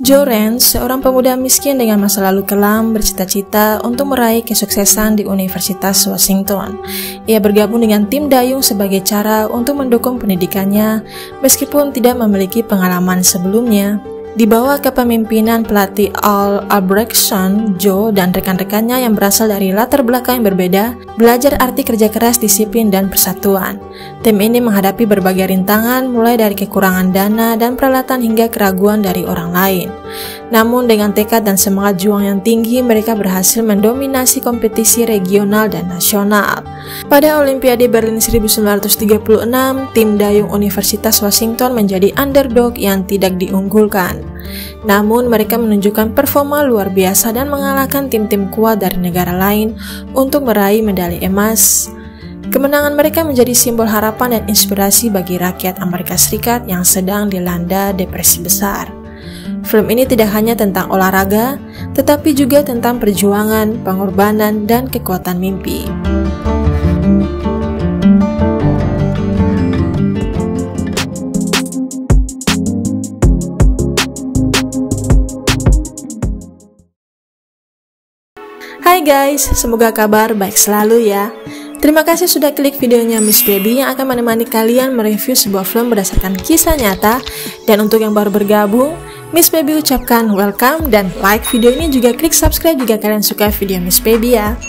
Jo Rance, seorang pemuda miskin dengan masa lalu kelam, bercita-cita untuk meraih kesuksesan di Universitas Washington. Ia bergabung dengan tim dayung sebagai cara untuk mendukung pendidikannya, meskipun tidak memiliki pengalaman sebelumnya. Di bawah kepemimpinan pelatih Al Albrechtsen, Jo dan rekan-rekannya yang berasal dari latar belakang yang berbeda, belajar arti kerja keras, disiplin, dan persatuan. Tim ini menghadapi berbagai rintangan, mulai dari kekurangan dana dan peralatan hingga keraguan dari orang lain. Namun dengan tekad dan semangat juang yang tinggi, mereka berhasil mendominasi kompetisi regional dan nasional. Pada Olimpiade Berlin 1936, tim dayung Universitas Washington menjadi underdog yang tidak diunggulkan. Namun mereka menunjukkan performa luar biasa dan mengalahkan tim-tim kuat dari negara lain untuk meraih medali emas. Kemenangan mereka menjadi simbol harapan dan inspirasi bagi rakyat Amerika Serikat yang sedang dilanda depresi besar. Film ini tidak hanya tentang olahraga, tetapi juga tentang perjuangan, pengorbanan, dan kekuatan mimpi. Hai guys, semoga kabar baik selalu ya. Terima kasih sudah klik videonya Miss Baby yang akan menemani kalian mereview sebuah film berdasarkan kisah nyata. Dan untuk yang baru bergabung, Miss Baby ucapkan welcome dan like video ini, juga klik subscribe jika kalian suka video Miss Baby ya.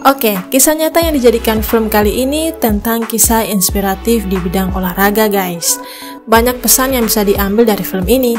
Oke, kisah nyata yang dijadikan film kali ini tentang kisah inspiratif di bidang olahraga guys. Banyak pesan yang bisa diambil dari film ini.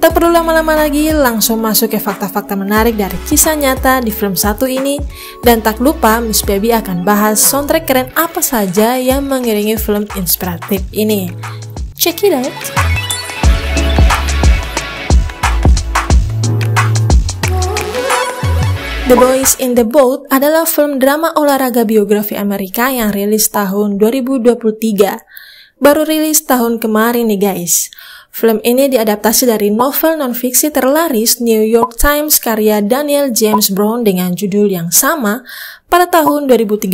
Tak perlu lama-lama lagi, langsung masuk ke fakta-fakta menarik dari kisah nyata di film satu ini. Dan tak lupa, Miss Baby akan bahas soundtrack keren apa saja yang mengiringi film inspiratif ini. Check it out! The Boys in the Boat adalah film drama olahraga biografi Amerika yang rilis tahun 2023. Baru rilis tahun kemarin nih guys. Film ini diadaptasi dari novel non-fiksi terlaris New York Times karya Daniel James Brown dengan judul yang sama pada tahun 2013,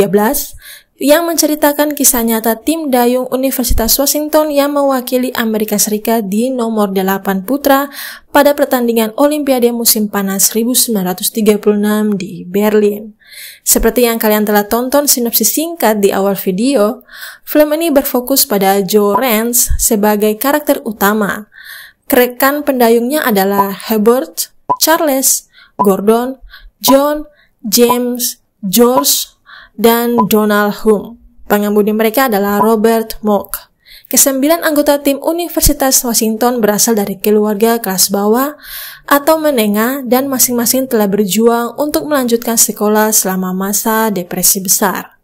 yang menceritakan kisah nyata tim dayung Universitas Washington yang mewakili Amerika Serikat di nomor 8 putra pada pertandingan Olimpiade musim panas 1936 di Berlin. Seperti yang kalian telah tonton sinopsis singkat di awal video, film ini berfokus pada Jo Rance sebagai karakter utama. Rekan pendayungnya adalah Herbert, Charles, Gordon, John, James, George, dan Donald Hume. Pengemudi mereka adalah Robert Mock. Kesembilan anggota tim Universitas Washington berasal dari keluarga kelas bawah atau menengah dan masing-masing telah berjuang untuk melanjutkan sekolah selama masa depresi besar.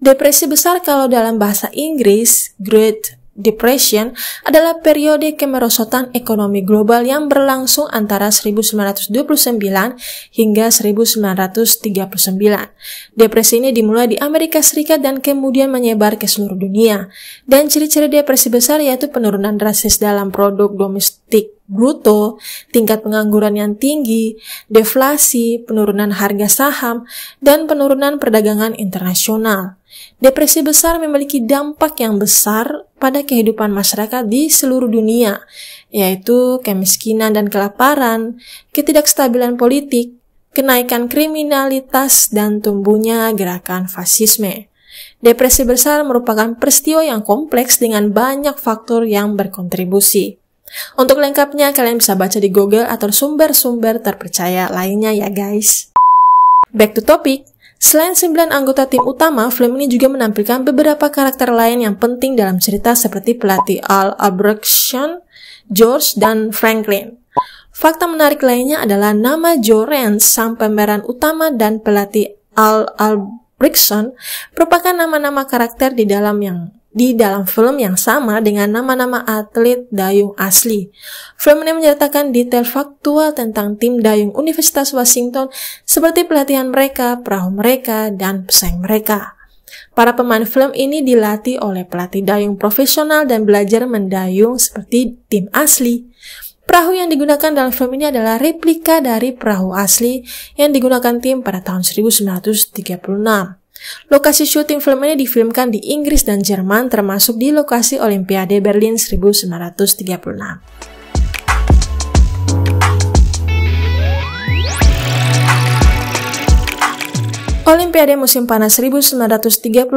Depresi besar kalau dalam bahasa Inggris, Great Depression, adalah periode kemerosotan ekonomi global yang berlangsung antara 1929 hingga 1939. Depresi ini dimulai di Amerika Serikat dan kemudian menyebar ke seluruh dunia. Dan ciri-ciri depresi besar yaitu penurunan drastis dalam produk domestik bruto, tingkat pengangguran yang tinggi, deflasi, penurunan harga saham, dan penurunan perdagangan internasional. Depresi besar memiliki dampak yang besar pada kehidupan masyarakat di seluruh dunia, yaitu kemiskinan dan kelaparan, ketidakstabilan politik, kenaikan kriminalitas, dan tumbuhnya gerakan fasisme. Depresi besar merupakan peristiwa yang kompleks dengan banyak faktor yang berkontribusi. Untuk lengkapnya, kalian bisa baca di Google atau sumber-sumber terpercaya lainnya ya guys. Back to topic. Selain 9 anggota tim utama, film ini juga menampilkan beberapa karakter lain yang penting dalam cerita seperti pelatih Al Albrechtsen, George, dan Franklin. Fakta menarik lainnya adalah nama Jo Rance, sang pemeran utama, dan pelatih Al Albrechtsen merupakan nama-nama karakter di dalam film yang sama dengan nama-nama atlet dayung asli. Film ini menyertakan detail faktual tentang tim dayung Universitas Washington seperti pelatihan mereka, perahu mereka, dan pesaing mereka. Para pemain film ini dilatih oleh pelatih dayung profesional dan belajar mendayung seperti tim asli. Perahu yang digunakan dalam film ini adalah replika dari perahu asli yang digunakan tim pada tahun 1936. Lokasi syuting film ini difilmkan di Inggris dan Jerman, termasuk di lokasi Olimpiade Berlin 1936. Olimpiade musim panas 1936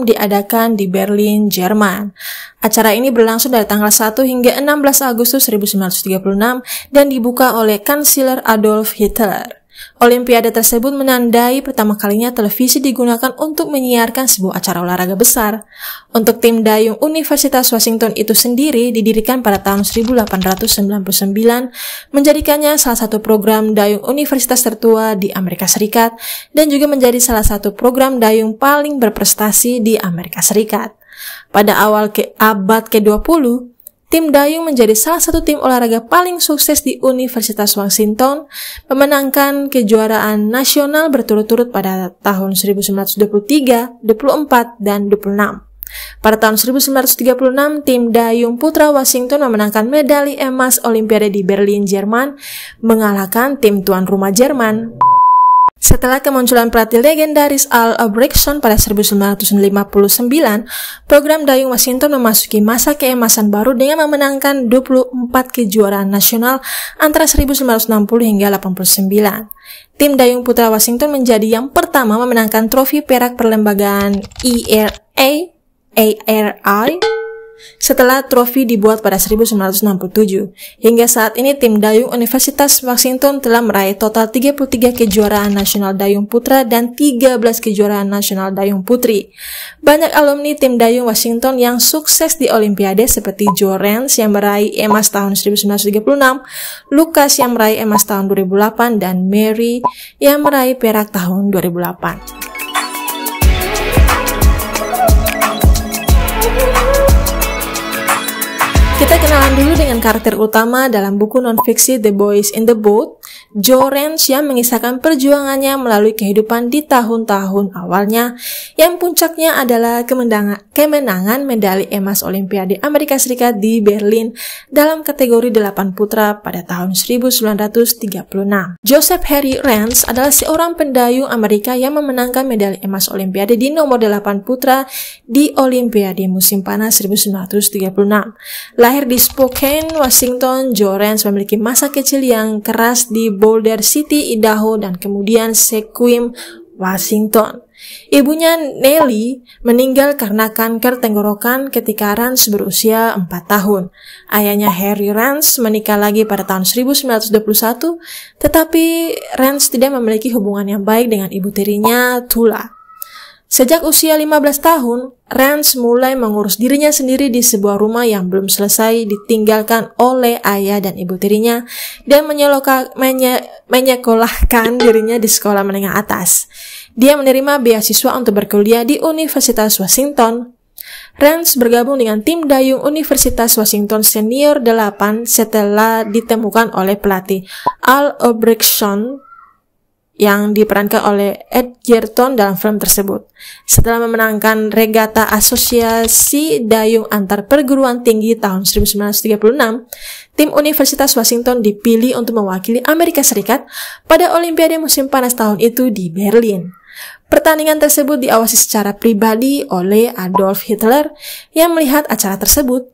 diadakan di Berlin, Jerman. Acara ini berlangsung dari tanggal 1 hingga 16 Agustus 1936 dan dibuka oleh Kanselir Adolf Hitler. Olimpiade tersebut menandai pertama kalinya televisi digunakan untuk menyiarkan sebuah acara olahraga besar. Untuk tim dayung Universitas Washington itu sendiri didirikan pada tahun 1899, menjadikannya salah satu program dayung universitas tertua di Amerika Serikat dan juga menjadi salah satu program dayung paling berprestasi di Amerika Serikat. Pada awal abad ke-20, tim dayung menjadi salah satu tim olahraga paling sukses di Universitas Washington, memenangkan kejuaraan nasional berturut-turut pada tahun 1923, 24, dan 26. Pada tahun 1936, tim dayung putra Washington memenangkan medali emas Olimpiade di Berlin, Jerman, mengalahkan tim tuan rumah Jerman. Setelah kemunculan pelatih legendaris Al Albrechtson pada 1959, program dayung Washington memasuki masa keemasan baru dengan memenangkan 24 kejuaraan nasional antara 1960 hingga 89. Tim dayung putra Washington menjadi yang pertama memenangkan trofi perak perlembagaan ARI setelah trofi dibuat pada 1967. Hingga saat ini tim dayung Universitas Washington telah meraih total 33 kejuaraan nasional dayung putra dan 13 kejuaraan nasional dayung putri. Banyak alumni tim dayung Washington yang sukses di Olimpiade seperti Joe Rance yang meraih emas tahun 1936, Lucas yang meraih emas tahun 2008, dan Mary yang meraih perak tahun 2008. Kita kenalan dulu dengan karakter utama dalam buku non-fiksi The Boys in the Boat, Joe Rance, yang mengisahkan perjuangannya melalui kehidupan di tahun-tahun awalnya, yang puncaknya adalah kemenangan medali emas Olimpiade Amerika Serikat di Berlin dalam kategori 8 putra pada tahun 1936. Joseph Harry Rance adalah seorang pendayung Amerika yang memenangkan medali emas Olimpiade di nomor 8 putra di Olimpiade musim panas 1936. Lahir di Spokane, Washington, Joe Rance memiliki masa kecil yang keras di Boulder City, Idaho, dan kemudian Sequim, Washington. Ibunya Nellie meninggal karena kanker tenggorokan ketika Rance berusia 4 tahun. Ayahnya Harry Rance menikah lagi pada tahun 1921, tetapi Rance tidak memiliki hubungan yang baik dengan ibu tirinya, Tula. Sejak usia 15 tahun, Rance mulai mengurus dirinya sendiri di sebuah rumah yang belum selesai ditinggalkan oleh ayah dan ibu tirinya dan menyekolahkan dirinya di sekolah menengah atas. Dia menerima beasiswa untuk berkuliah di Universitas Washington. Rance bergabung dengan tim dayung Universitas Washington Senior 8 setelah ditemukan oleh pelatih Al Albrechtson yang diperankan oleh Ed Gerton dalam film tersebut. Setelah memenangkan regata asosiasi dayung antar perguruan tinggi tahun 1936, tim Universitas Washington dipilih untuk mewakili Amerika Serikat pada Olimpiade musim panas tahun itu di Berlin. Pertandingan tersebut diawasi secara pribadi oleh Adolf Hitler yang melihat acara tersebut.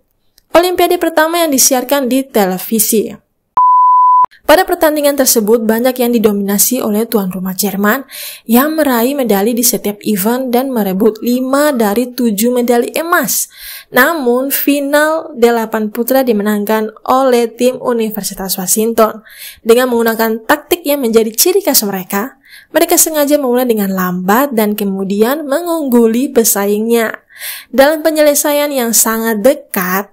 Olimpiade pertama yang disiarkan di televisi. Pada pertandingan tersebut, banyak yang didominasi oleh tuan rumah Jerman yang meraih medali di setiap event dan merebut 5 dari 7 medali emas. Namun, final 8 putra dimenangkan oleh tim Universitas Washington. Dengan menggunakan taktik yang menjadi ciri khas mereka, mereka sengaja memulai dengan lambat dan kemudian mengungguli pesaingnya. Dalam penyelesaian yang sangat dekat,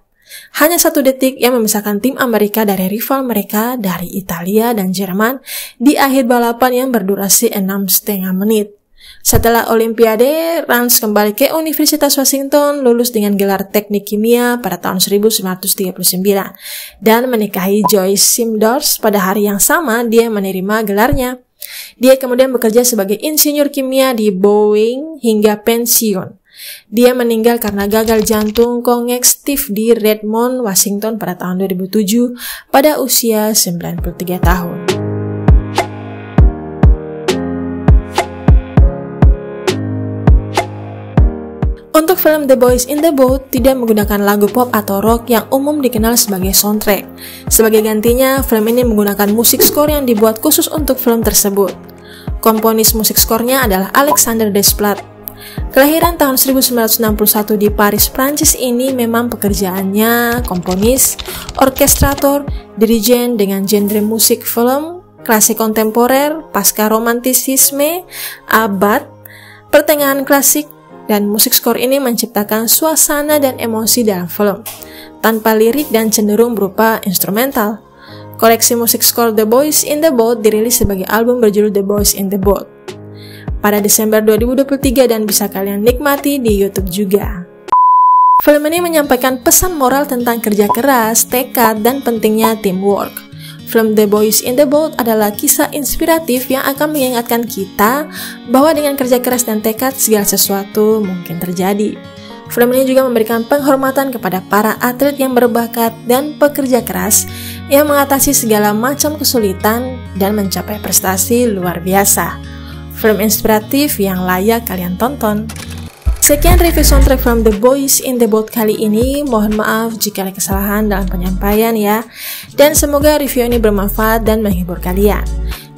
hanya 1 detik yang memisahkan tim Amerika dari rival mereka dari Italia dan Jerman di akhir balapan yang berdurasi 6,5 menit. Setelah Olimpiade, Rance kembali ke Universitas Washington, lulus dengan gelar teknik kimia pada tahun 1939, dan menikahi Joyce Simdors. Pada hari yang sama, dia menerima gelarnya. Dia kemudian bekerja sebagai insinyur kimia di Boeing hingga pensiun. Dia meninggal karena gagal jantung kongestif di Redmond, Washington pada tahun 2007 pada usia 93 tahun. Untuk film The Boys in the Boat tidak menggunakan lagu pop atau rock yang umum dikenal sebagai soundtrack. Sebagai gantinya, film ini menggunakan musik skor yang dibuat khusus untuk film tersebut. Komponis musik skornya adalah Alexander Desplat. Kelahiran tahun 1961 di Paris, Prancis ini memang pekerjaannya komponis, orkestrator, dirijen dengan genre musik film, klasik kontemporer, pasca romantisisme, abad, pertengahan klasik, dan musik skor ini menciptakan suasana dan emosi dalam film, tanpa lirik dan cenderung berupa instrumental. Koleksi musik skor The Boys in the Boat dirilis sebagai album berjudul The Boys in the Boat pada Desember 2023 dan bisa kalian nikmati di YouTube juga. Film ini menyampaikan pesan moral tentang kerja keras, tekad, dan pentingnya teamwork. Film The Boys in the Boat adalah kisah inspiratif yang akan mengingatkan kita bahwa dengan kerja keras dan tekad segala sesuatu mungkin terjadi. Film ini juga memberikan penghormatan kepada para atlet yang berbakat dan pekerja keras yang mengatasi segala macam kesulitan dan mencapai prestasi luar biasa. Film inspiratif yang layak kalian tonton. Sekian review soundtrack film The Boys in the Boat kali ini. Mohon maaf jika ada kesalahan dalam penyampaian ya. Dan semoga review ini bermanfaat dan menghibur kalian.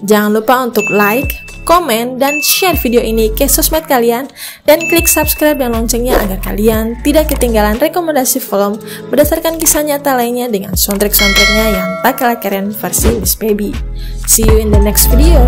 Jangan lupa untuk like, komen, dan share video ini ke sosmed kalian, dan klik subscribe dan loncengnya agar kalian tidak ketinggalan rekomendasi film berdasarkan kisah nyata lainnya dengan soundtrack-soundtracknya yang tak kalah keren versi Miss Baby. See you in the next video.